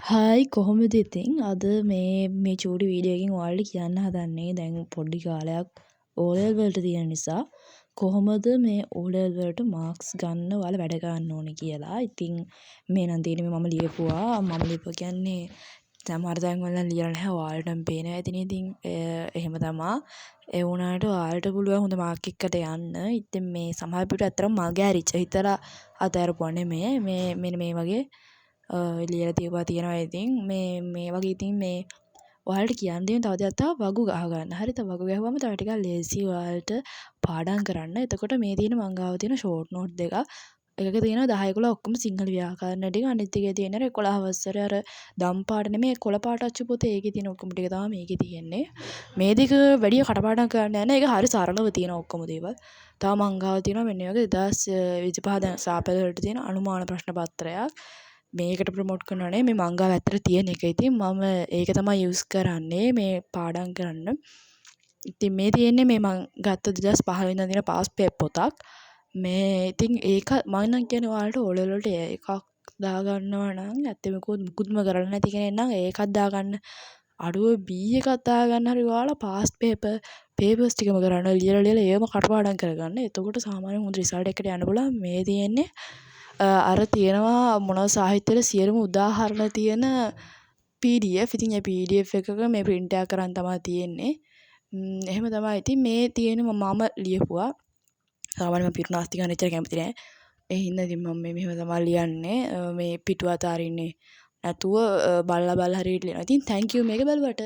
Hi කොහොමද ඉතින් අද මේ චූටි වීඩියෝ එකකින් ඔයාලට කියන්න හදන්නේ දැන් පොඩි කාලයක් O level වලට තියෙන නිසා කොහොමද මේ O level වලට මාක්ස් ගන්න ඔයාලා වැඩ ගන්න ඕනේ කියලා. ඉතින් මේ නම් තියෙන්නේ මම ලියපුවා. මම ලියපුවා කියන්නේ සමහර තැන් වල නම් ලියලා නැහැ. ඔයාලටම පේනවා ඇතිනේ ඉතින් එහෙම තමා. ඒ වුණාට ඔයාලට පුළුවන් හොඳ මාක් එකකට යන්න. ඉතින් මේ සමහර පිට ඇත්තටම මගේ ඇරිච්ච හිතලා අතෑරපුවා නෙමෙයි. මෙන්න මේ වගේ ලියලා තියපුවා තියෙනවා. ඉතින් මේ වගේ ඉතින් මේ ඔයාලට කියන්න දෙන තව දෙයක් තමයි වගු ගහ ගන්න. හරිද? වගු ගැහුවම තව ටිකක් ලේසි ඔයාලට පාඩම් කරන්න. එතකොට මේ තියෙන මං ගාව තියෙන ෂෝට් නෝට් දෙක එකක තියෙනවා 10 11 ඔක්කොම සිංහල ව්‍යාකරණ ටික. අනිත් එකේ තියෙන 11 වසරේ අර දම් පාට නෙමෙයි කොළ පාට අච්චු පොතේ ඒකේ තියෙන ඔක්කොම ටික තමයි මේකේ තියෙන්නේ. මේ දෙක වැඩි කටපාඩම් කරන්න යන එක හරි සරලව තියෙන ඔක්කොම දේවල්. තව මං ගාව තියෙනවා මෙන්න මේ වගේ 2025 දැන් සාපේල වලට තියෙන අනුමාන ප්‍රශ්න පත්‍රයක්. මේකට ප්‍රොමෝට් කරනවා නේ මේ මං ගාව ඇත්තට තියෙන එක. ඉතින් මම ඒක තමයි යූස් කරන්නේ මේ පාඩම් කරන්න. ඉතින් මේ තියෙන්නේ මේ මං ගත්ත 2015 ඉඳන් තියෙන පාස් පොතක්. මේ ඉතින් ඒක මම නම් කියන්නේ ඔයාලට O level වලට එකක් දාගන්නවා නම් ඇත්තටම මුකුත්ම කරලා නැති කෙනෙක් නම් ඒකක් දාගන්න. අඩුව B එකක් දාගන්න හරි ඔයාලා පාස් පේපර්ස් ටිකම කරන්න ලියලා ඒවම කටපාඩම් කරගන්න. එතකොට සාමාන්‍යයෙන් හොඳ රිසල්ට් එකකට යන්න පුළුවන්. මේ තියෙන්නේ අර තියෙනවා මොනවද සාහිත්‍යවල සියලුම උදාහරණ තියෙන PDF. ඉතින් ඒ PDF එකක මේ print එක කරන් තමයි තියෙන්නේ. එහෙම තමයි. ඉතින් මේ තියෙන මම ලියපුවා. සාමාන්‍යයෙන් මම පිටුනාස්ති ගන්න එච්චර කැමති නෑ. ඒ හින්දා ඉතින් මම මෙහෙම තමයි ලියන්නේ. මේ පිටු අතාරින්නේ නැතුව බලලා හරියට ලියනවා. ඉතින් thank you මේක බලුවට.